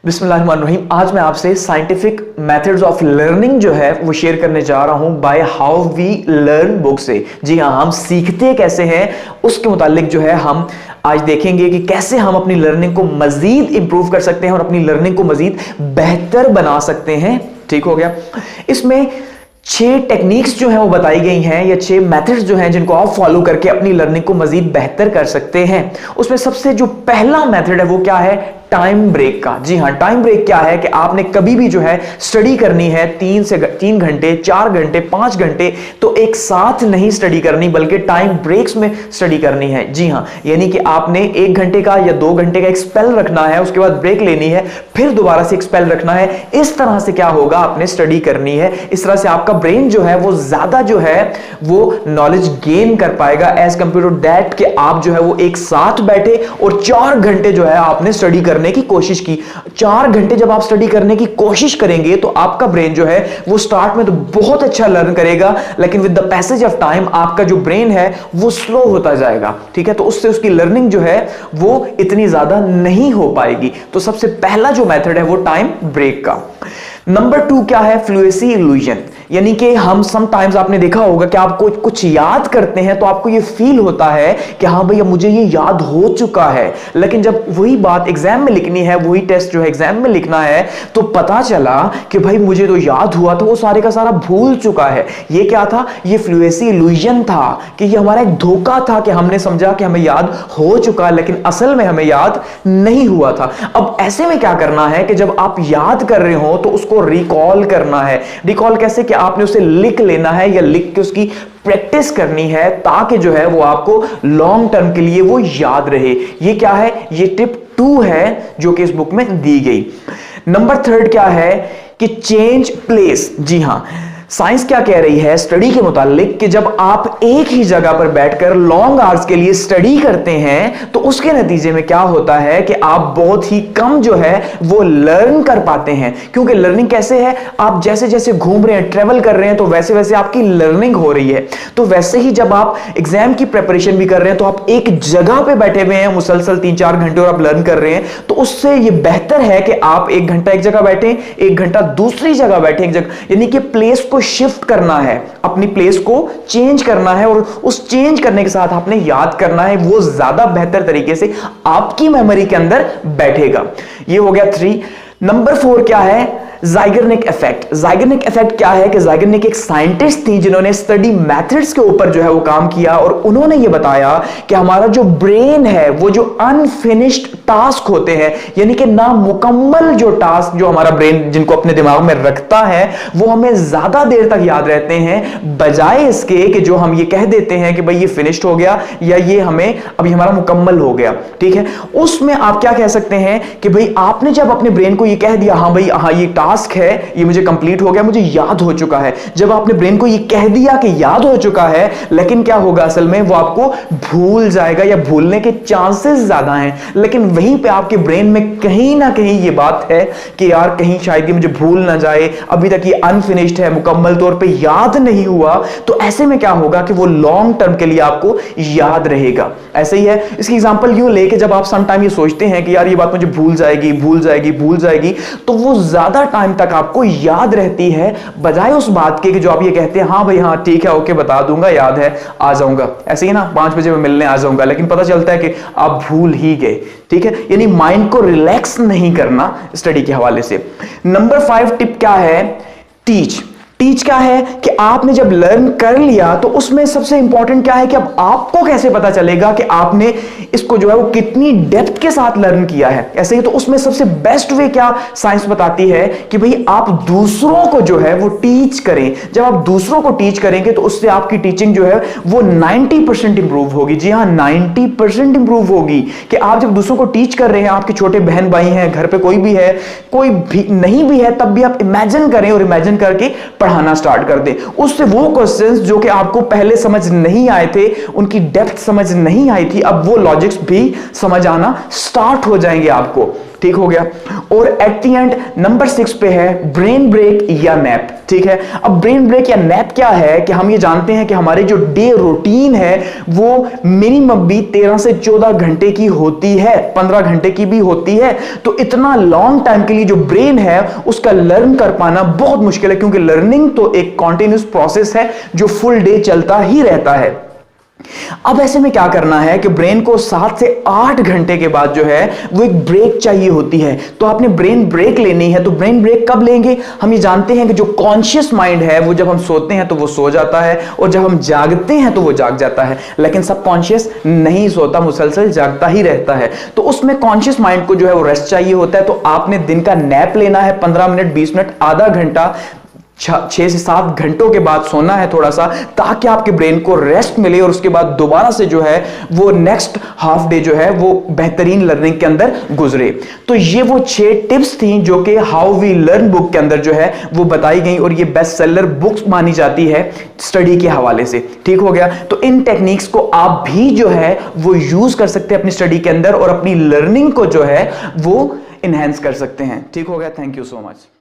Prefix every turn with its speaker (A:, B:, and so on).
A: बिस्मिल्लाहिर्रहमानिर्रहीम। आज मैं आपसे साइंटिफिक मेथड्स ऑफ लर्निंग जो है वो शेयर करने जा रहा हूं by how we learn book से। जी हां, हम सीखते कैसे हैं उसके मुतालिक जो है हम आज देखेंगे कि कैसे हम अपनी लर्निंग को मजीद इंप्रूव कर सकते हैं और अपनी लर्निंग को मजीद बेहतर बना सकते हैं। ठीक हो गया। इसमें 6 टेक्निक्स जो हैं वो बताई गई हैं या 6 मेथड्स जो हैं जिनको आप फॉलो करके अपनी लर्निंग को मजीद बेहतर कर सकते हैं। उसमें सबसे जो पहला मेथड है वो क्या है? टाइम ब्रेक का। जी हां, टाइम ब्रेक क्या है कि आपने कभी भी जो है स्टडी करनी है 3 घंटे 4 घंटे 5 घंटे तो एक साथ नहीं स्टडी करनी, बल्कि टाइम ब्रेक्स में स्टडी करनी है। जी हां, यानी कि आपने 1 घंटे का या 2 घंटे का एक स्पेल रखना है, उसके बाद ब्रेक लेनी है, फिर दोबारा से एक स्पेल रखना है। इस तरह से क्या होगा, आपने स्टडी करनी है। इस तरह से आपका ब्रेन जो है वो ज्यादा जो है वो नॉलेज गेन कर पाएगा एज कंपेयर टू दैट कि आप जो है वो एक साथ बैठे और 4 घंटे जो है आपने स्टडी करने की कोशिश की। 4 घंटे जब आप स्टडी करने की कोशिश करेंगे तो आपका ब्रेन जो है वो स्टार्ट में तो बहुत अच्छा लर्न करेगा, लेकिन with the passage of time आपका जो ब्रेन है वो स्लो होता जाएगा। ठीक है, तो उससे उसकी लर्निंग जो है वो इतनी ज्यादा नहीं हो पाएगी। तो सबसे पहला जो मेथड है वो टाइम ब्रेक का। नंबर 2 क्या है? Fluency illusion. यानी कि हम समटाइम्स आपने देखा होगा कि आपको कुछ याद करते हैं तो आपको ये फील होता है कि हाँ भैया मुझे ये याद हो चुका है, लेकिन जब वही बात एग्जाम में लिखनी है, वही टेस्ट जो है एग्जाम में लिखना है, तो पता चला कि भाई मुझे तो याद हुआ था, वो सारे का सारा भूल चुका है। ये क्या था? ये फ्लुएंसी इल्यूजन था कि ये हमारा एक धोखा था कि हमने समझा कि हमें याद हो चुका, लेकिन असल में हमें याद नहीं हुआ था। अब ऐसे में क्या करना है कि जब आप याद कर रहे हो तो उसको रिकॉल करना है। रिकॉल कैसे? कि आपने उसे लिख लेना है या लिख के उसकी प्रैक्टिस करनी है, ताकि जो है वो आपको लॉन्ग टर्म के लिए वो याद रहे। ये क्या है? ये टिप 2 है जो कि इस बुक में दी गई। नंबर 3 क्या है कि चेंज प्लेस। जी हां, साइंस क्या कह रही है स्टडी के मुतालिक कि जब आप एक ही जगह पर बैठकर लॉन्ग आवर्स के लिए स्टडी करते हैं तो उसके नतीजे में क्या होता है कि आप बहुत ही कम जो है वो लर्न कर पाते हैं। क्योंकि लर्निंग कैसे है? आप जैसे जैसे घूम रहे हैं, ट्रेवल कर रहे हैं, तो वैसे वैसे आपकी लर्निंग हो रही है। तो वैसे ही जब आप एग्जाम की प्रिपरेशन भी कर रहे हैं तो आप एक जगह पे बैठे हुए हैं मुसलसल 3-4 घंटे और आप लर्न कर रहे हैं, तो उससे ये बेहतर है कि आप 1 घंटा एक जगह बैठे, 1 घंटा दूसरी जगह बैठे, एक जगह, यानी कि प्लेस को शिफ्ट करना है, अपनी प्लेस को चेंज करना है और उस चेंज करने के साथ आपने याद करना है। वो ज्यादा बेहतर तरीके से आपकी मेमोरी के अंदर बैठेगा। ये हो गया 3। नंबर 4 क्या है? ज़ाइगर्निक इफेक्ट। ज़ाइगर्निक इफेक्ट क्या है कि ज़ाइगर्निक एक साइंटिस्ट थी जिन्होंने स्टडी मेथड्स के ऊपर जो है वो काम किया और उन्होंने ये बताया कि हमारा जो ब्रेन है वो जो अनफिनिश्ड टास्क होते हैं, यानी कि नामुकम्मल जो टास्क जो हमारा ब्रेन जिनको अपने दिमाग में रखता है वो हमें ज्यादा देर तक याद रहते हैं, बजाय इसके कि जो हम ये कह देते हैं कि भाई ये फिनिश्ड हो गया या ये हमें अभी हमारा मुकम्मल हो गया। ठीक है, उसमें आप क्या कह सकते हैं कि भाई आपने जब अपने ब्रेन को ये कह दिया हाँ भाई हाँ ये टास्क है, ये मुझे कंप्लीट हो गया, मुझे याद हो चुका है, जब आपने ब्रेन को ये कह दिया कि याद हो चुका है, लेकिन क्या होगा असल में वो आपको भूल जाएगा या भूलने के चांसेस ज्यादा हैं। लेकिन वहीं पे आपके ब्रेन में कहीं ना कहीं ये बात है कि यार कहीं शायद ये मुझे भूल ना जाए, अभी तक ये अनफिनिश्ड है, मुकम्मल तौर पे याद नहीं हुआ। तो ऐसे में क्या होगा कि वो लॉन्ग टर्म के लिए आपको याद रहेगा। ऐसे ही है, इसकी एग्जांपल यूं लेके जब आप सम टाइम ये सोचते हैं कि यार ये बात मुझे भूल जाएगी भूल जाएगी भूल जाएगी, तो वो ज्यादा टाइम तक आपको याद रहती है, बजाय उस बात के कि जो आप ये कहते हैं हाँ भाई हाँ ठीक है ओके बता दूंगा, याद है आ जाऊंगा, ऐसे ही ना 5 बजे मैं मिलने आ जाऊंगा, लेकिन पता चलता है कि आप भूल ही गए। ठीक है, यानी माइंड को रिलैक्स नहीं करना स्टडी के हवाले से। नंबर 5 टिप क्या है? टीच। टीच क्या है कि आपने जब लर्न कर लिया तो उसमें सबसे इंपॉर्टेंट क्या है कि अब आपको कैसे पता चलेगा कि आपने इसको जो है वो कितनी डेप्थ के साथ लर्न किया है। ऐसे ही तो उसमें सबसे बेस्ट वे क्या साइंस बताती है कि भाई आप दूसरों को जो है वो टीच करें। जब आप दूसरों को टीच करेंगे तो उससे आपकी टीचिंग जो है वो 90% इंप्रूव होगी। जी हाँ, 90% इंप्रूव होगी कि आप जब दूसरों को टीच कर रहे हैं, आपके छोटे बहन भाई हैं, घर पे कोई भी है, कोई भी नहीं भी है, तब भी आप इमेजिन करें और इमेजिन करके पढ़ाना स्टार्ट कर दें। उससे वो क्वेश्चंस जो कि आपको पहले समझ नहीं आए थे, उनकी डेप्थ समझ नहीं आई थी, अब वो लॉजिक्स भी समझ आना स्टार्ट हो जाएंगे आपको। ठीक हो गया। और एट द एंड नंबर 6 पे है ब्रेन ब्रेक या नैप, ठीक है। अब ब्रेन ब्रेक या नैप क्या है कि हम ये जानते हैं कि हमारे जो डे रूटीन है वो मिनिमम भी 13 से 14 घंटे की होती है, 15 घंटे की भी होती है। तो इतना लॉन्ग टाइम के लिए जो ब्रेन है उसका लर्न कर पाना बहुत मुश्किल है, क्योंकि लर्निंग तो एक कॉन्टिन्यूस प्रोसेस है जो फुल डे चलता ही रहता है। अब ऐसे में क्या करना है कि ब्रेन को 7 से 8 घंटे के बाद जो है वो एक ब्रेक चाहिए होती है। तो आपने ब्रेन ब्रेक लेनी है। तो ब्रेन ब्रेक कब लेंगे? हम ये जानते हैं कि जो कॉन्शियस माइंड है वो जब हम सोते हैं तो वो सो जाता है, और जब हम जागते हैं तो वो जाग जाता है। लेकिन सबकॉन्शियस नहीं सोता, मुसलसल जागता ही रहता है। तो उसमें कॉन्शियस माइंड को जो है वो रेस्ट चाहिए होता है। तो आपने दिन का नैप लेना है, 15 मिनट, 20 मिनट, आधा घंटा, 6 से 7 घंटों के बाद सोना है थोड़ा सा, ताकि आपके ब्रेन को रेस्ट मिले और उसके बाद दोबारा से जो है वो नेक्स्ट हाफ डे जो है वो बेहतरीन लर्निंग के अंदर गुजरे। तो ये वो 6 टिप्स थी जो कि हाउ वी लर्न बुक के अंदर जो है वो बताई गई, और ये बेस्ट सेलर बुक्स मानी जाती है स्टडी के हवाले से, ठीक हो गया। तो इन टेक्निक्स को आप भी जो है वो यूज कर सकते हैं अपनी स्टडी के अंदर, और अपनी लर्निंग को जो है वो इनहेंस कर सकते हैं, ठीक हो गया। Thank you so much.